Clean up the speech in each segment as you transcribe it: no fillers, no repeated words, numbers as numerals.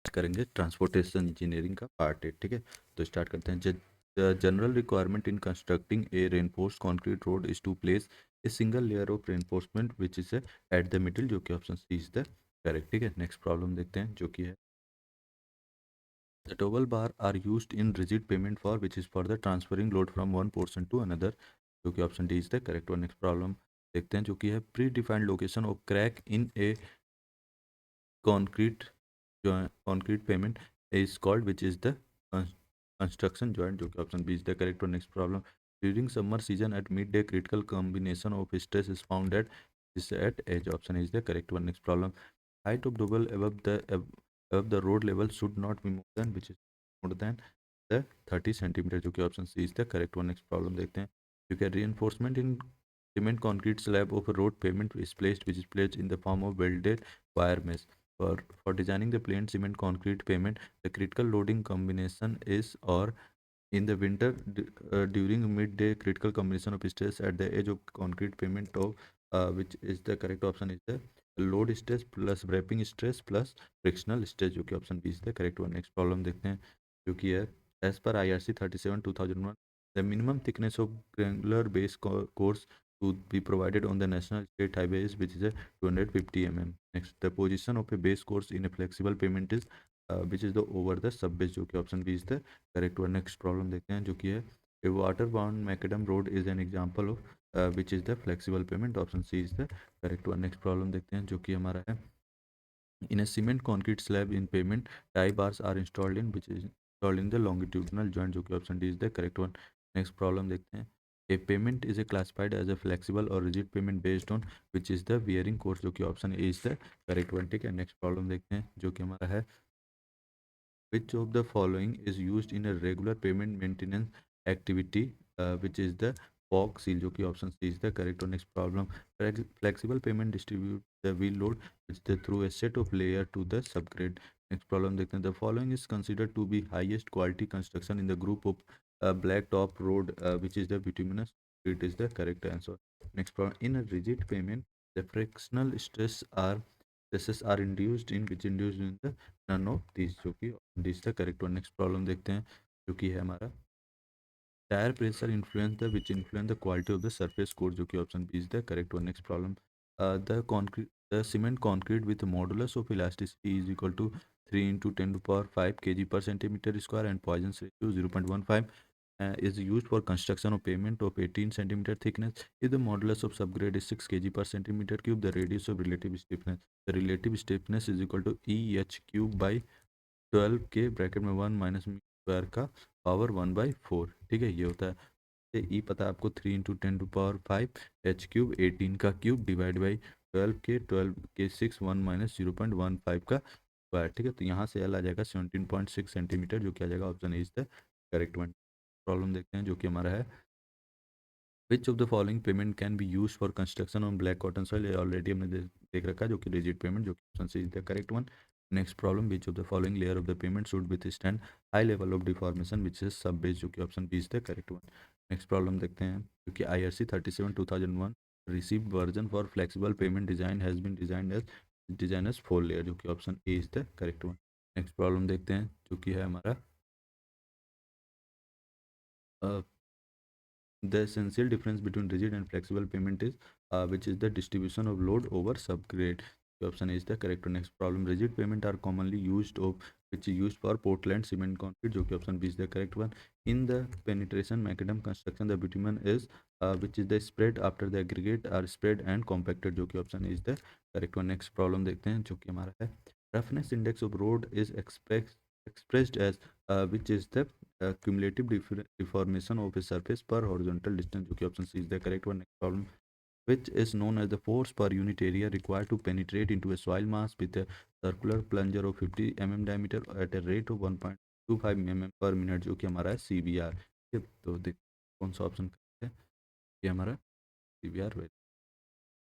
करेंगे transportation engineering का part 8। ठीक है, तो स्टार्ट करते हैं। The general requirement in constructing a reinforced concrete road is to place a single layer of reinforcement which is at the middle, जो कि option C is the correct. ठीक है, नेक्स्ट प्रॉब्लम देखते हैं जो कि है the towel bar are used in rigid pavement for which is for the transferring load from one portion to another, जो कि option D is the correct one. Next problem देखते हैं जो कि है pre defined location of crack in A concrete concrete payment is called which is the construction joint, जो कि option B is the correct one। Next problem during summer season at mid day critical combination of stress is found at is at edge, option is the correct one। next problem height of double above the road level should not be more than which is more than the 30 centimeter, जो कि option C is the correct one। Next problem देखते हैं क्योंकि reinforcement in cement concrete slab of a road pavement is placed which is placed in the form of welded wire mesh for designing the plain cement concrete pavement. The critical loading combination is or in the winter during midday critical combination of stress at the edge of concrete pavement of which is the correct option is the load stress plus wrapping stress plus frictional stress, जो कि option B is the correct one. Next problem देखते हैं जो कि है as पर IRC 37/2001 the minimum thickness of granular base course to be provided on the national state highways which is a 250 mm. Next, the position of a base course in a flexible pavement is which is the over the sub base, जो कि option B is the correct one. Next problem देखते हैं जो कि है a water bound macadam road is an example of which is the flexible pavement, option C is the correct one. Next problem देखते हैं जो कि हमारा है in a cement concrete slab in pavement tie bars are installed in which is installed in the longitudinal joint, जो कि option D is the correct one. Next problem देखते हैं a payment is a classified as a flexible or rigid payment based on which is the bearing course, जो कि option A is the correct one. ठीक है, next problem देखते हैं जो कि हमारा है which of the following is used in a regular payment maintenance activity which is the fog seal, जो कि option C is the correct. Next problem flexible payment distribute the wheel load which the through a set of layer to the subgrade। Next problem देखते हैं the following is considered to be highest quality construction in the group of black top road which is the bituminous, it is the correct answer। next problem in a rigid payment the frictional stresses are induced in which induced in the none of these, जो कि this the correct one. Next problem देखते हैं जो कि है हमारा tyre pressure influence the which influence the quality of the surface code, जो कि option B is the correct one. Next problem the concrete the cement concrete with modulus of elasticity is equal to 3 × 10⁵ kg/centimeter square and Poisson's ratio 0.15 is used for construction of pavement of 18 centimeter thickness. If the modulus of subgrade is 6 kg/centimeter cube, the radius of relative stiffness, the relative stiffness is equal to EH³ by 12 के bracket में 1 minus square का power 1/4। ठीक है, ये होता है ई पता है आपको 3 × 10⁵ H³ 18 का क्यूब डिवाइड बाई 12 के 6 1 माइनस 0.15 का स्क्वायर। ठीक है, तो यहाँ से एल आ जाएगा 17.6 सेंटीमीटर, जो कि आ जाएगा option is the correct one. Problem देखते हैं जो कि हमारा है which of the following payment can be use for construction on black cotton soil, already हमने देख रखा है जो कि रिजिड पेमेंट, जो कि option C is the correct one. Next problem which of the following layer of the pavement should withstand high level of deformation which is sub base, जो कि option B is the correct one. Next problem देखते हैं क्योंकि IRC 37/2001 received version for flexible payment design has been designed as 4 layer, जो कि option A is the correct one. Next problem देखते हैं जो कि है हमारा the essential difference between rigid and flexible payment is which is the distribution of load over subgrade, the option is the correct one। next problem rigid payment are commonly used of which is used for Portland cement concrete, जो कि option B is the correct one। in the penetration macadam construction the bitumen is which is the spread after the aggregate are spread and compacted, जो कि option is the correct one। next problem देखते हैं जो कि हमारा है roughness index of road is expressed as which is the cumulative deformation of a surface per horizontal distance, जो कि option C is the correct one. Next problem which is known as the force per unit area required to penetrate into a soil mass with a circular plunger of 50 mm diameter at a rate of 1.25 mm per minute, जो कि हमारा है CBR। तो देख कौन सा option है, ये हमारा CBR,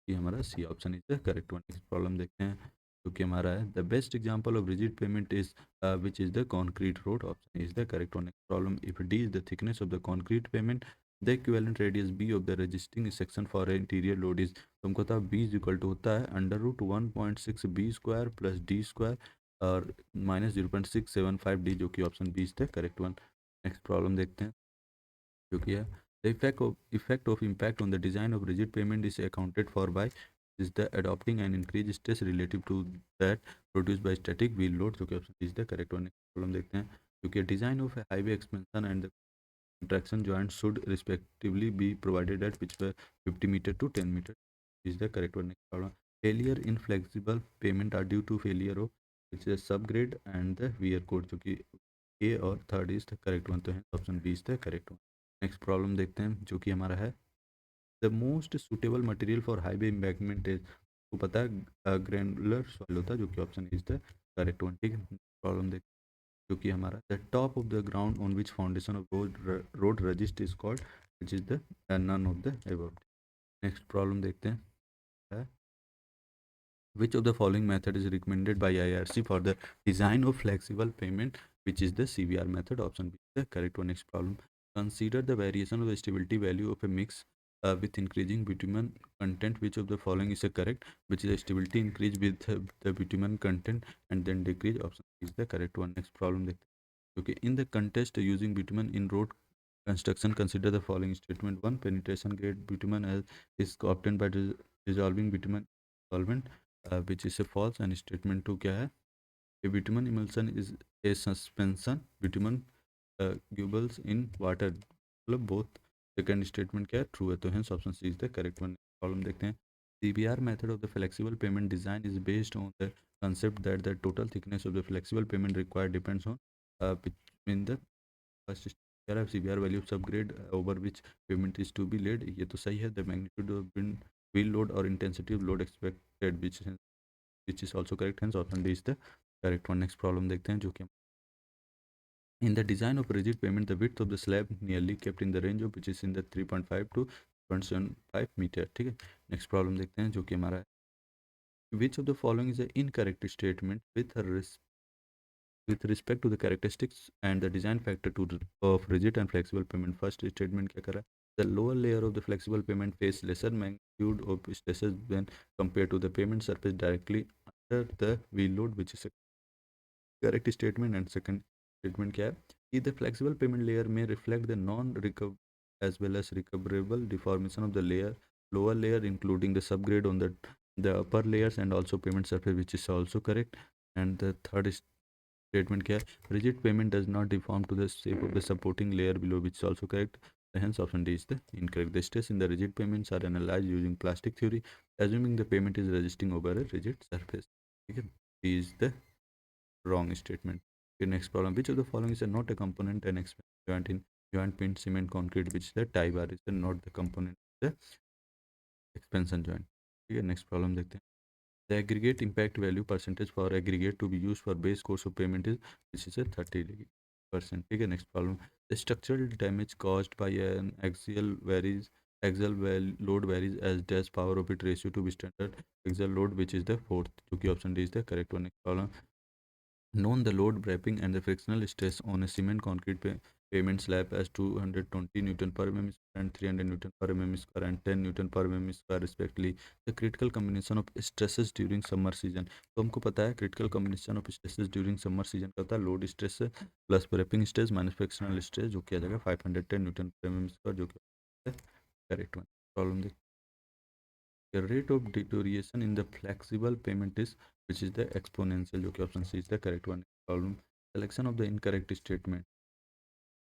ये हमारा C option is the correct one. Next problem देखते हैं जो कि हमारा है the best example of rigid pavement is which is the concrete road, option is the correct one. Next problem if D is the thickness of the concrete pavement the equivalent radius B of the resisting section for interior load is, तो हमको था B is equal to होता है √1.6 B² + D² और -0.675 D, जो कि option B is the correct one. Next problem देखते हैं जो कि है the effect of impact on the design of rigid payment is accounted for by is the adopting and increased stress relative to that produced by static wheel load, जो कि option is the correct one. Problem देखते हैं जो कि design of highway expansion and the contraction joints should respectively be provided at which were 50 meter to 10 meter is the correct one। next problem failure in flexible payment are due to failure of which is subgrade and the wear code, जो कि A और third is the correct one, तो है option B is the correct one. Next problem देखते हैं जो कि हमारा है the most suitable material for highway embankment is, तो पता है ग्रेनुलर सॉइल होता है, जो कि option is the correct one. ठीक है, प्रॉब्लम देखते हैं जो कि हमारा the top of the ground on which foundation of road resist is called which is the none of the above. Next problem देखते हैं which of the following method is recommended by IRC for the design of flexible payment, which is the CVR method? Option B is the correct one. Next problem. Consider the variation of the stability value of a mix with increasing bitumen content. Which of the following is correct? Which is the stability increase with the bitumen content and then decrease? Option B is the correct one. Next problem. Okay, in the contest using bitumen in road construction, consider the following statement. One, penetration grade bitumen is obtained by dissolving bitumen solvent, which is a false, and statement 2 क्या है, a bitumen emulsion is a suspension bitumen gubbles in water, मतलब both। Second statement क्या है, true है, तो hence option C is the correct one. Problem देखते हैं CBR method of the flexible payment design is based on the concept that the total thickness of the flexible payment required depends on between the first CBR value of subgrade over which payment is to be laid, ये तो सही है। the magnitude of wind wheel load or intensity of load expected which is also correct, hence option D is the correct one। next problem देखते हैं जो कि in the design of rigid payment the width of the slab nearly kept in the range of which is in the 3.5 to 0.75 meter। ठीक है, next problem देखते हैं जो कि हमारा which of the following is an incorrect statement with respect to the characteristics and the design factor of rigid and flexible payment। first statement क्या कर रहा है, the lower layer of the flexible payment face lesser magnitude of stresses when compared to the payment surface directly under the wheel load, which is a correct statement। and second statement क्या है कि the flexible payment layer may reflect the non-recoverable as well as recoverable deformation of the lower layer including the subgrade on the upper layers and also payment surface, which is also correct। and the third statement क्या है, rigid payment does not deform to the shape of the supporting layer below, which is also correct, hence option D is the incorrect। the stress in the rigid payments are analyzed using plastic theory assuming the payment is resisting over a rigid surface। ठीक है, D is the wrong statement। okay, next problem, which of the following is not a component and expansion joint in joint paint cement concrete, which is the tie bar is the not the component of the expansion joint। ठीक है, next problem देखते हैं the aggregate impact value percentage for aggregate to be used for base course of payment is which is a 30%। ठीक है, next problem the structural damage caused by an load varies as dash power of it ratio to be standard axial load, which is the fourth, जो कि option D is the correct one। next problem known the load wrapping and the frictional stress on a cement concrete pavement slab as 220 Newton per mm square and 300 Newton per mm square and 10 Newton per mm square respectively। The critical combination of stresses during summer season, तो हमको पता है critical combination of stresses during summer season का होता है load stress plus wrapping stress minus frictional stress, जो कि आ जाएगा 510 Newton per mm square, जो कि correct one. Problem the rate of deterioration in the flexible payment is which is the exponential, जो कि option C is the correct one। problem selection of the incorrect statement,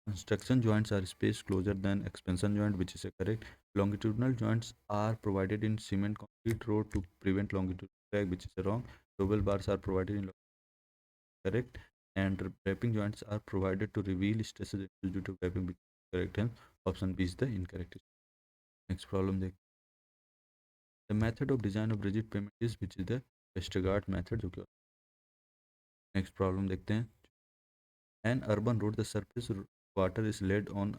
construction joints are spaced closer than expansion joint, which is a correct, longitudinal joints are provided in cement concrete road to prevent longitudinal crack, which is a wrong, double bars are provided in correct, and wrapping joints are provided to reveal stresses due to wrapping, which is correct, and option B is the incorrect। next problem the method of design of rigid payment is which is the Westergaard method, जो कि next problem देखते हैं an urban road the surface water is laid on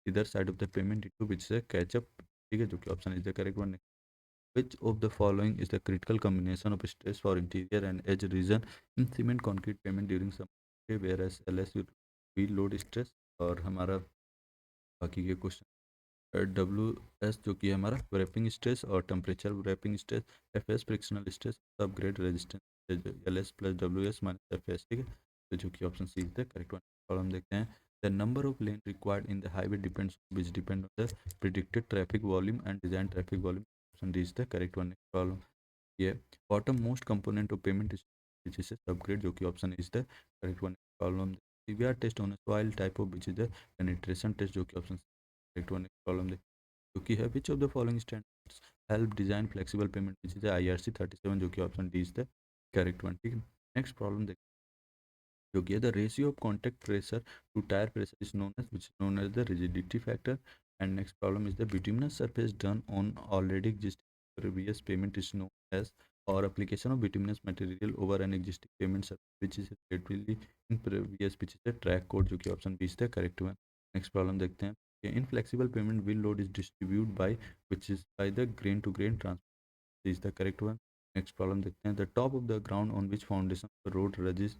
either side of the pavement into which is a catch up, ठीक है, जो कि option is the correct one। which of the following is the critical combination of stress for interior and edge region in cement concrete pavement during some whereas LS wheel load stress और हमारा बाकी के question WS जो कि है हमारा wrapping stress और temperature wrapping stress, FS frictional stress, subgrade resistance. L S plus W S minus F S, ठीक है। तो जो कि option C is the correct one. Problem देखते हैं। The number of lane required in the highway depends which depend on the predicted traffic volume and design traffic volume, option D is the correct one. Problem ये bottom most component of payment is which is a subgrade, जो कि option is the correct one. Problem CBR test on soil type of which is the penetration test, जो कि option correct one. Problem जो कि है which of the following standards help design flexible pavement which is IRC 37, जो कि option D is the correct one, ठीक है। Next problem देख जो कि है the ratio of contact pressure to tyre pressure is known as which is known as the rigidity factor. And next problem is the bituminous surface done on already existing previous pavement is known as, or application of bituminous material over an existing pavement surface which is relatively in previous, which is the track code, जो कि option B is the correct one. Next problem देखते हैं। in flexible pavement wheel load is distributed by which is by the grain to grain transfer is the correct one। next problem देखते हैं। the top of the ground on which foundation of the road rises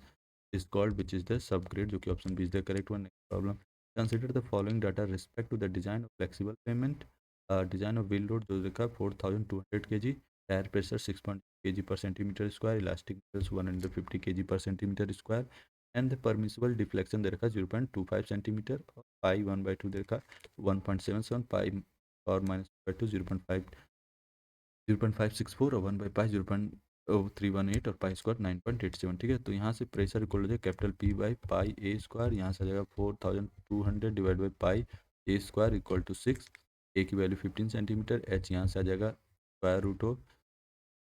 is called which is the subgrade, जो कि option B is the correct one. Next problem consider the following data respect to the design of flexible payment. Design of wheel load जो देखा 4200 kg, tyre pressure 6 kg per centimeter square, elastic 150 kg per centimeter square, and the permissible deflection दे रखा 0.25 centimetre, और पाई 1/2 दे रखा 1.77, पाई और minus by two 0.564, और 1/पाई 0.318, और pi square 9.87, ठीक है। तो यहाँ से प्रेशर इक्वल हो जाए capital P by pi A square, यहाँ से आ जाएगा 4200 divide by pi A square equal to 6, A की वैल्यू 15 सेंटीमीटर, एच यहाँ से आ जाएगा square root of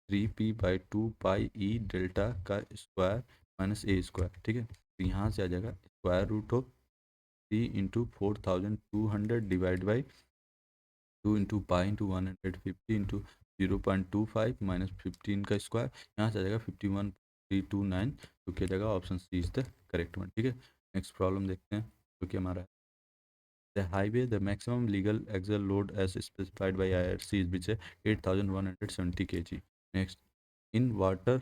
3p/2 pi E delta का स्क्वायर माइनस ए स्क्वायर, ठीक है। तो यहाँ से आ जाएगा square root of 3 × 4200 divide by 2 × pi × 150 × 0.25 minus 15 का स्क्वायर, यहाँ से आ जाएगा 51,329, जो कि आ जाएगा option C is the correct one, ठीक है। नेक्स्ट प्रॉब्लम देखते हैं जो कि हमारा the highway the maximum legal axle load as specified by IRC is which is 8170 kg। next in water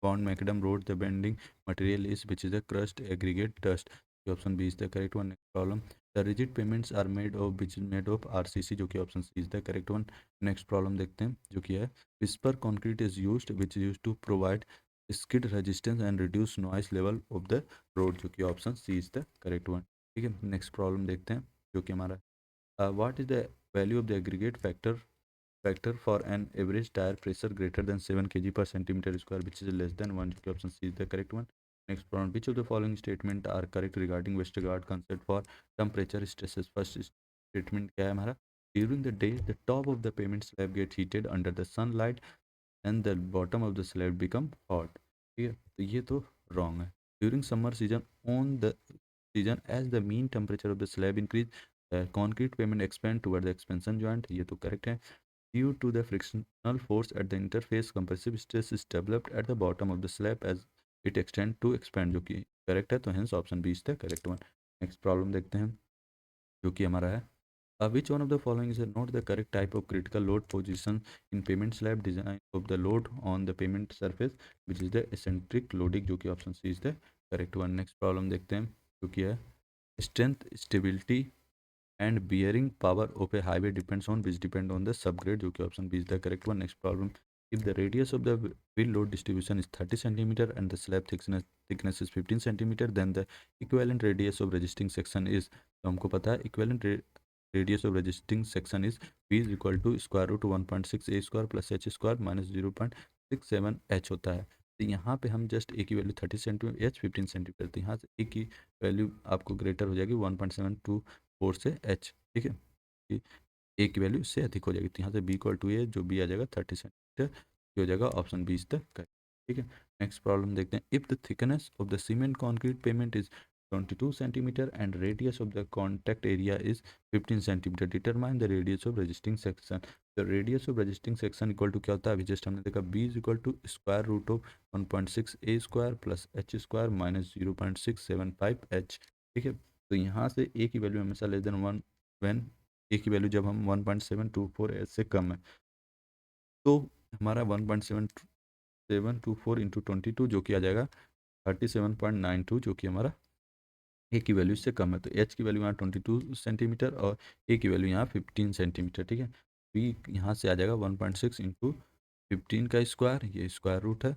bound macadam road the bending material is which is a crushed aggregate dust, the option B is the correct one। next problem the rigid payments are made of which is made of RCC, जो कि option C is the correct one। next problem देखते हैं जो कि है whisper concrete is used which is used to provide skid resistance and reduce noise level of the road, जो कि option C is the correct one, ठीक है। next problem देखते हैं जो कि हमारा what is the value of the aggregate factor for an average tyre pressure greater than 7 kg per centimeter square which is less than 1, जो कि option C is the correct one. Next problem which of the following statement are correct regarding Westergaard concept for temperature stresses. First statement क्या है हमारा, during the day the top of the pavement slab get heated under the sunlight and the bottom of the slab become hot, ठीक है। तो ये तो wrong है। During summer season on the season as the mean temperature of the slab increase, the concrete pavement expand toward the expansion joint, ये तो correct है। due to the frictional force at the interface compressive stress is developed at the bottom of the slab as it extend to expand, जो कि correct है, तो hence option B is the correct one। next problem देखते हैं जो कि हमारा है which one of the following is not the correct type of critical load position in pavement slab design of the load on the pavement surface which is the eccentric loading, जो कि option C is the correct one। next problem देखते हैं जो कि है strength stability and bearing power of a highway depends on which depend on the subgrade, जो कि option B is the correct one। next problem if the radius of the wheel load distribution is 30 centimeter and the slab thickness is 15 centimeter then the equivalent radius of resisting section is, तो हमको पता है equivalent radius of resisting section is V is equal to square root 1.6 a square plus h square minus 0.67 h होता है। तो यहाँ पे हम जस्ट ए की वैल्यू 30 सेंटीमीटर, एच 15 सेंटीमीटर, तो यहाँ से ए की वैल्यू आपको ग्रेटर हो जाएगी 1.724 से एच, ठीक है। ए की वैल्यू इससे अधिक हो जाएगी, तो यहाँ से बी इक्वल टू ए, जो बी आ जाएगा 30 सेंटीमीटर, ये हो जाएगा option B is the correct, ठीक है। नेक्स्ट प्रॉब्लम देखते हैं if the thickness of the cement concrete pavement is 22 centimeter and radius of the contact area is 15 centimeter, determine the radius of resisting section। the radius of resisting section equal to क्या होता है, अभी just हमने देखा b is equal to square root of 1.6 a square plus h square minus 0.675 h, ठीक है। तो यहाँ से a की वैल्यू हमेशा लेस देन 1 व्हेन a की वैल्यू जब हम 1.724 h से कम है, तो हमारा 1.724 इंटू 22 जो कि आ जाएगा 37.92, जो कि हमारा ए की वैल्यू इससे कम है। तो एच की वैल्यू यहाँ 22 सेंटीमीटर और ए की वैल्यू यहाँ 15 सेंटीमीटर, ठीक है। बी यहाँ से आ जाएगा 1.6 इंटू 15 का स्क्वायर, ये स्क्वायर रूट है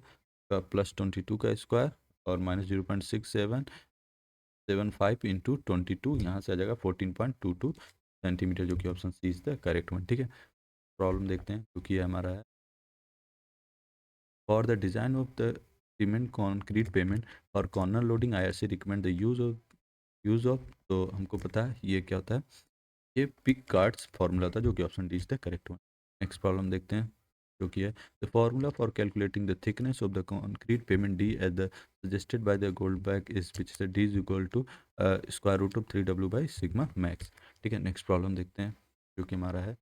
का प्लस 22 का स्क्वायर और माइनस 0.6775 इंटू 22, यहाँ से आ जाएगा 14.22 सेंटीमीटर, जो कि option C is the correct one. ठीक है, प्रॉब्लम देखते हैं, क्योंकि ये हमारा है for the design of the cement concrete payment और corner loading IRC recommend the use of, तो हमको पता है ये क्या होता है, ये पिक कार्ड्स फार्मूला था, जो कि option D is the correct one. Next problem देखते हैं, जो कि है the formula for calculating the thickness of the concrete payment D as the suggested by the Goldbeck is which is D is equal to square root of 3W by sigma max. ठीक है, next problem देखते हैं, जो कि हमारा है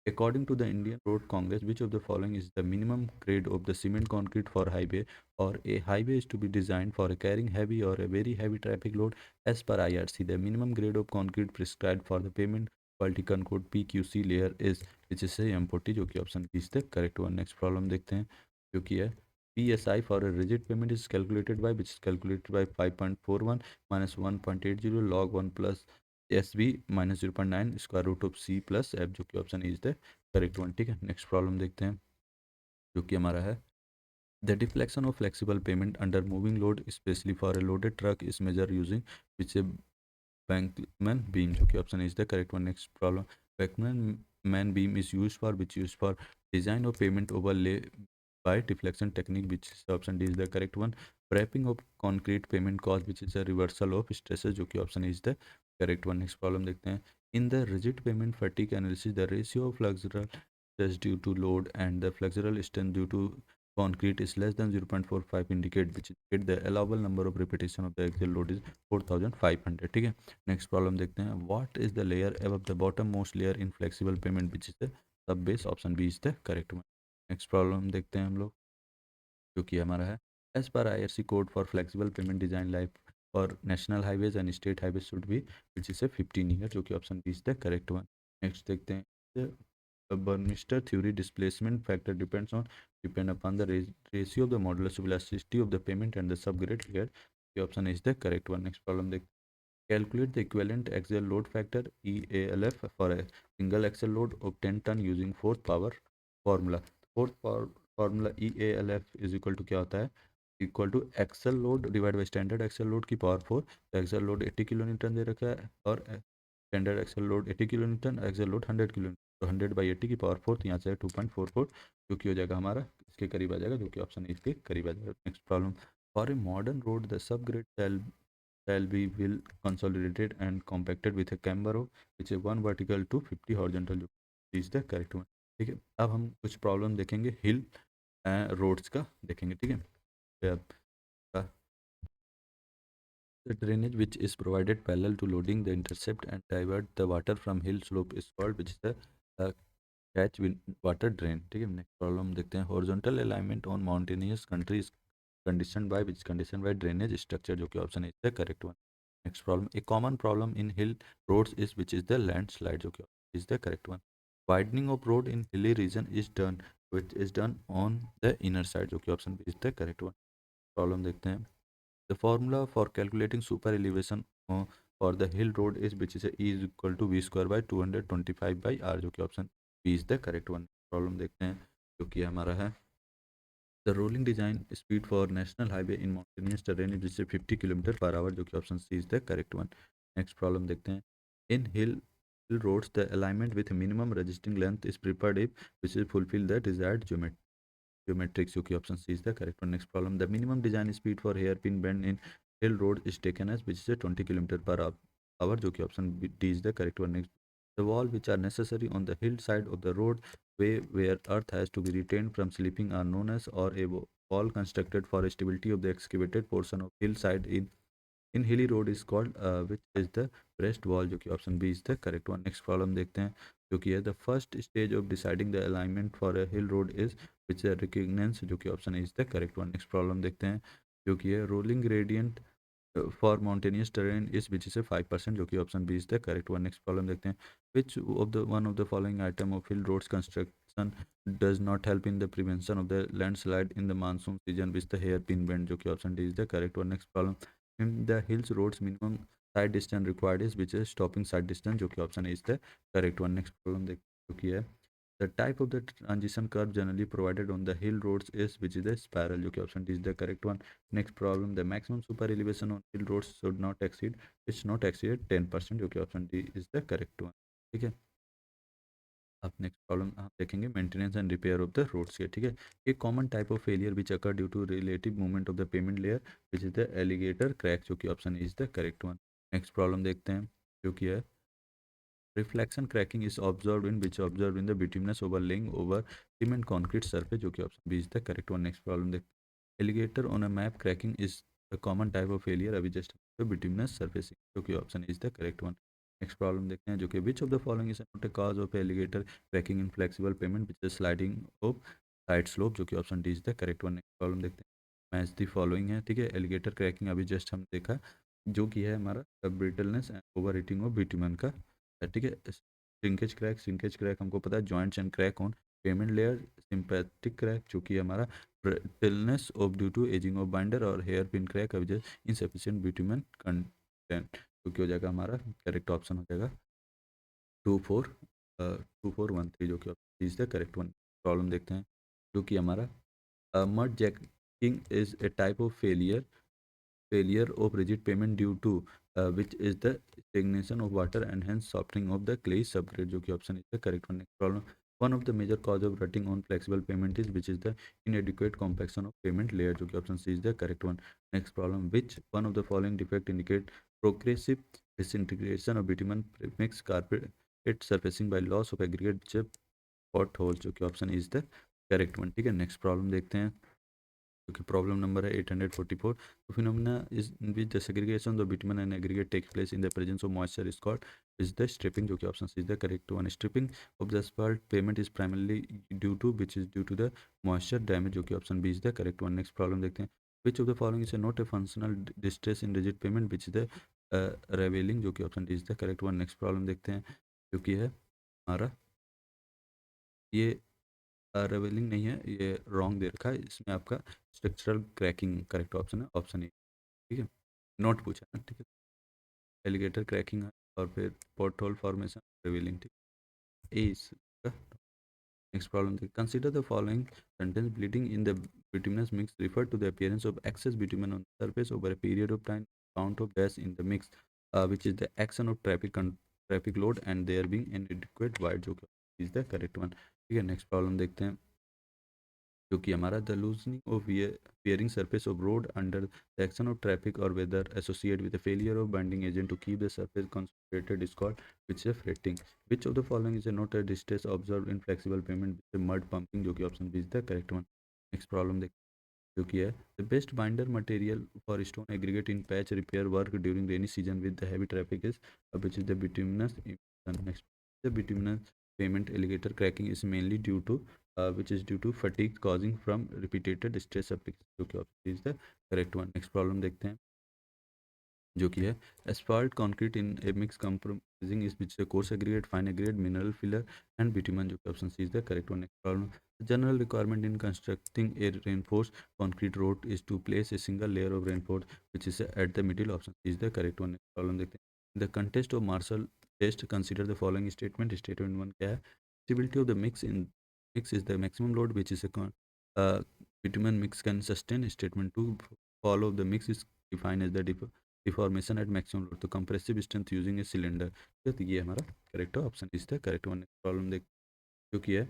according to the Indian Road Congress, which of the following is the minimum grade of the cement concrete for highway, or a highway is to be designed for carrying heavy or a very heavy traffic load as per IRC. The minimum grade of concrete prescribed for the pavement quality control PQC layer is, which is a M40, जो कि option B is the correct one. Next problem देखते हैं, जो कि है PSI for a rigid payment is calculated by, which is calculated by 5.41 minus 1.80 log 1 plus SB minus 0.9 square root of C plus F, जो कि option is the correct one. ठीक है, next problem देखते हैं, जो कि हमारा है the deflection of flexible pavement under moving load specially for a loaded truck is measure using which a Bankman beam, जो कि option is the correct one. Next problem, Bankman beam is used for design of pavement overlay by deflection technique, which is option D is the correct one. Wrapping of concrete pavement cause, which is a reversal of stresses, जो कि option is the correct one. Next problem देखते हैं, in the rigid pavement fatigue analysis the ratio of flexural stress due to load and the flexural strength due to concrete is less than 0.45 indicate, which indicate the allowable number of repetition of the axial load is 4500। ठीक है, next problem देखते हैं, what is the layer above the bottom most layer in flexible pavement, which is the sub base, option B is the correct one. Next problem देखते हैं हम लोग, जो कि हमारा है एज पर IRC code for flexible payment design life for national highways and state highways should be, which is a 15 year, जो कि option B is the correct one. Next देखते हैं, Burmester theory displacement factor depend upon the ratio of the modulus of elasticity of the payment and the subgrade here. The option is the correct one. Next problem, calculate the equivalent axial load factor EALF for a single axle load of 10 ton using fourth power formula. Fourth power formula EALF is equal to क्या होता है, equal to axle load divide by standard axle load की power 4। तो axle load 80 kilo newton दे रखा है और standard axle load 80 kilo newton, axle load 100 kilo newton, तो 100/80 की पावर 4, तो यहाँ से 2.44, जो कि हो जाएगा हमारा इसके करीब आ जाएगा, जो कि ऑप्शन इसके करीब आ जाएगा। Next problem, for a modern road the sub grade shall be will consolidated and compacted with a camber of which is 1 vertical to 50 horizontal, जो is the correct one। ठीक है, अब हम कुछ प्रॉब्लम देखेंगे हिल रोड्स का देखेंगे। ठीक है, the drainage which is provided parallel to loading the intercept and divert the water from hill slope is called, which is the uh, catch water drain। ठीक है, नेक्स्ट प्रॉब्लम देखते हैं, horizontal alignment on mountainous country is conditioned by, which is conditioned by drainage structure, जो कि option is the correct one। Next problem, a common problem in hill roads is which is the landslide, जो कि is the correct one। widening of road in hilly region is done which is done on the inner side, जो कि option is the correct one। Problem देखते हैं, the formula for calculating super elevation for the hill road is which is E is equal to V square by 225 by R, जो कि option B is the correct one. Problem देखते हैं, जो कि हमारा है the ruling design speed for national highway in mountainous terrain is जिससे 50 kilometre per hour, जो कि option C is the correct one. Next problem देखते हैं, इन हिल roads the alignment with minimum resisting length is preferred if which will fulfill the desired geometrics, जो कि option C is the correct one. Next problem, the minimum design speed for hairpin bend in hill road is taken as which is 20 kilometre per hour, जो कि option D is the correct one. Next, the wall which are necessary on the hill side of the road way where earth has to be retained from slipping are known as, or a wall constructed for stability of the excavated portion of hillside in hilly road is called which is the breast wall, जो कि option B is the correct one. Next problem देखते हैं, जो कि है the first stage of deciding the alignment for a hill road is which है reconnaissance, जो कि option is the correct one. Next problem देखते हैं, जो कि है rolling gradient for mountainous terrain is which is a 5%, जो कि option B is the correct one. Next problem देखते हैं, which of the one of the following item of hill roads construction does not help in the prevention of the landslide in the monsoon season with the hairpin bend, जो कि option D is the correct one. Next problem, in the hills roads minimum side distance required is which is stopping side distance, जो कि option is the correct one. Next problem देख, जो कि है the type of the transition curve generally provided on the hill roads is which is the spiral, जो कि option D is the correct one. Next problem, the maximum super elevation on hill roads should not exceed, it's not exceed 10%, जो कि option D is the correct one. ठीक है, अब next problem आप देखेंगे, maintenance and repair of the roads के। ठीक है, एक common type of failure which occur due to relative movement of the payment layer which is the alligator crack, जो कि option is the correct one. Next problem देखते हैं, जो कि है reflection cracking is observe in which observe in the bituminous overlaying over cement concrete surface, जो कि option B is the correct one. Next problem देखते हैं, alligator on a map cracking is a common type of failure अभी just bituminous surfacing, जो कि option is the correct one. Next problem देखते हैं, जो कि विच of the following is not a cause of alligator cracking in flexible pavement which is sliding of side slope, जो कि option D is the correct one. Next problem देखते हैं, match the following है। ठीक है, एलिगेटर क्रैकिंग अभी just हम देखा, जो कि है हमारा brittleness and over heating of bitumen का। ठीक है, श्रिंकेज क्रैक हमको पता है, joints and crack on pavement layer, sympathetic crack जो कि हमारा brittleness of due to ageing of binder, और हेयर पिन क्रैक अभी इनसफिशिएंट बिटुमन कंटेंट, जो कि हो जाएगा हमारा करेक्ट ऑप्शन हो जाएगा 2413, जो कि is the correct one. Problem देखते हैं, जो कि हमारा mud jacking is a type of failure of rigid payment due to which is the stagnation of water and hence softening of the clay subgrade, जो कि option is the correct one. Next problem, one of the major cause of rutting on flexible payment is which is the inadequate compaction of payment layer, जो कि option C is the correct one. Next problem, which one of the following defect indicate progressive disintegration of bitumen mix carpet surfacing by loss of aggregate pot holes, जो कि option is the correct one. ठीक है, next problem देखते हैं, क्योंकि problem number है 844। तो phenomena is which the segregation of bitumen and aggregate takes place in the presence of moisture is called is the stripping, जो कि option is the correct one. Stripping of the asphalt pavement is primarily due to which is due to the moisture damage, जो कि option B is the correct one. Next problem देखते हैं, which of the following is not a functional distress in rigid payment which is the ravelling, जो कि option D is the correct one. Next problem देखते हैं, जो कि है हमारा ये रेवेलिंग नहीं है, ये रॉन्ग दे रखा है, इसमें आपका स्ट्रक्चरल क्रैकिंग करेक्ट ऑप्शन है, ऑप्शन ए। ठीक है, नोट पूछा है। ठीक है, एलिगेटर क्रैकिंग है, और फिर पोर्ट होल फॉर्मेशन रिवीलिंग। ठीक है, ए इसका। नेक्स्ट प्रॉब्लम देखिए, consider the following sentence, bleeding in the bituminous mix refer to the appearance of excess bitumen on the surface over a period of time, count of dash in the mix, which is the action of traffic load and there being inadequate void, जो कि is the correct one। ठीक है, next problem देखते हैं, जो कि हमारा the loosening of wearing surface of road under the action of traffic और weather associate with the failure of binding agent to keep the surface concentrated is called which is fretting, which of the following is not a distress observe in flexible payment with mud pumping, जो कि option B is the correct one. Next problem देख, जो कि है the best binder material for stone aggregate in patch repair work during rainy season with the heavy traffic is which is the bituminous. Next, the bituminous payment alligator cracking is mainly due to which is due to fatigue causing from repeated stress application, जो कि option is the correct one. Next problem देखते हैं, जो कि है asphalt concrete in a mix comprising is which is a coarse aggregate, fine aggregate, mineral filler and bitumen, जो कि option C is the correct one. Next problem, general requirement in constructing a reinforced concrete road is to place a single layer of reinforced which is at the middle, option is the correct one। next problem देखते हैं, the context of Marshall test consider the following statement one क्या है, stability of the mix is the maximum load which is a uh, bitumen mix can sustain, statement 2 fall of the mix is defined as the deformation at maximum load, तो compressive strength using a cylinder, तो ये हमारा correct है, option is the correct one. Problem देख, जो कि है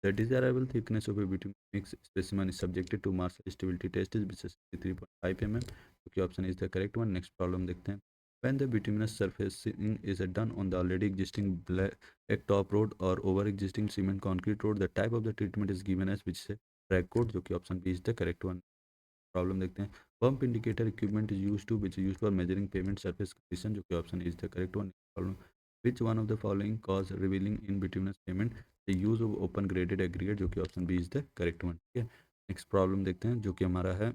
the desirable thickness of a bitumen mix specimen is subjected to Marshall stability test is 3.5 mm, जो कि option is the correct one. Next problem देखते हैं, when the bituminous surfacing is done on the already existing black top road or over existing cement concrete road, the type of the treatment is given as which is drag coat, जो कि option B is the correct one. Problem देखते हैं, pump indicator equipment is use to which use for measuring payment surface condition, जो कि option is the correct one. Problem, which one of the following cause ravelling in bituminous payment, the use of open graded aggregate, जो कि option B is the correct one. ठीक है, next problem देखते हैं, जो कि हमारा है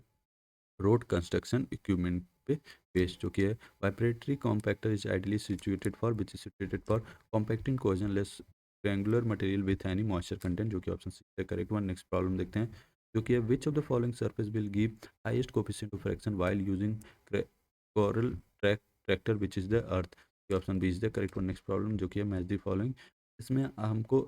रोड कंस्ट्रक्शन इक्विपमेंट पे बेस्ड, जो कि है vibratory compactor is ideally situated for which is situated for compacting cogen less triangular material with any moisture content, जो कि ऑप्शन सी है करेक्ट वन। नेक्स्ट प्रॉब्लम देखते हैं, जो कि है which of the following surface will give highest coefficient of friction while using crawler tractor which is the earth, option B is the correct one. Next problem, जो कि है match the following, इसमें हमको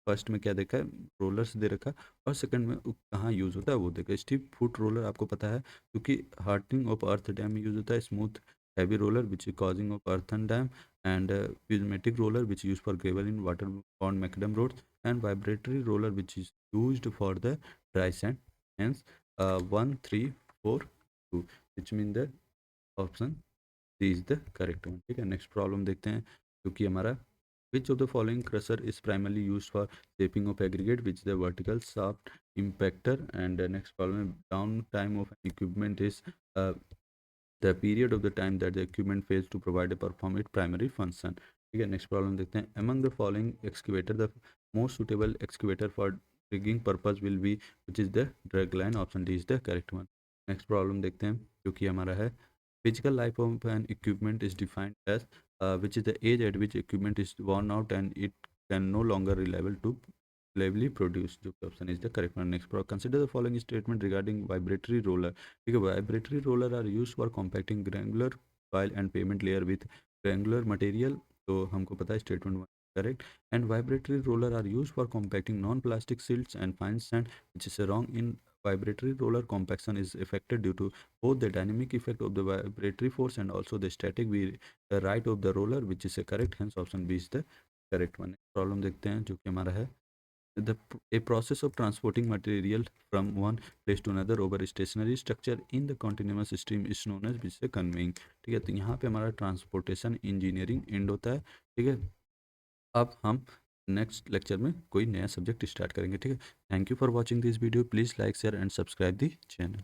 फर्स्ट में क्या देखा है, rollers दे रखा है, और सेकंड में कहाँ यूज़ होता है वो देखा है। स्टीप फुट रोलर आपको पता है क्योंकि हार्टनिंग ऑफ अर्थ डैम में यूज़ होता है। Smooth heavy roller which is causing of earthen dam, and pneumatic roller which is used for gravel in water on macadam roads, and vibratory roller which is used for the dry sand. Hence 1 3 4 2, which mean the option C is the correct one। ठीक है, next problem देखते हैं जो कि हमारा which of the following crusher is primarily used for shaping of aggregate, which is the vertical shaft impactor, and the next problem, downtime of an equipment is uh, the period of the time that the equipment fails to provide a perform its primary function। ठीक है, next problem देखते हैं, among the following excavator the most suitable excavator for digging purpose will be which is the drag line, option D is the correct one। Next problem देखते हैं जो कि हमारा है physical life of an equipment is defined as which is the age at which equipment is worn out and it can no longer reliable to reliably produce, जो कि option is the correct one. Next, consider the following statement regarding vibratory roller. ठीक है, vibratory roller are use for compacting granular fill and payment layer with granular material, तो हमको पता है statement one correct. And vibratory roller are use for compacting non plastic silts and fine sand, which is wrong. In vibratory roller compaction is affected due to both the dynamic effect of the vibratory force and also the static right of the roller, which is a correct, hence option B is the correct one। Problem देखते हैं जो कि हमारा है a process of transporting material from one place to another over a stationary structure in the continuous stream is known as which is conveying। ठीक है, तो यहाँ पे हमारा ट्रांसपोर्टेशन इंजीनियरिंग एंड होता है। ठीक है, अब हम नेक्स्ट लेक्चर में कोई नया सब्जेक्ट स्टार्ट करेंगे। ठीक है, thank you for watching this video, please like share and subscribe the channel.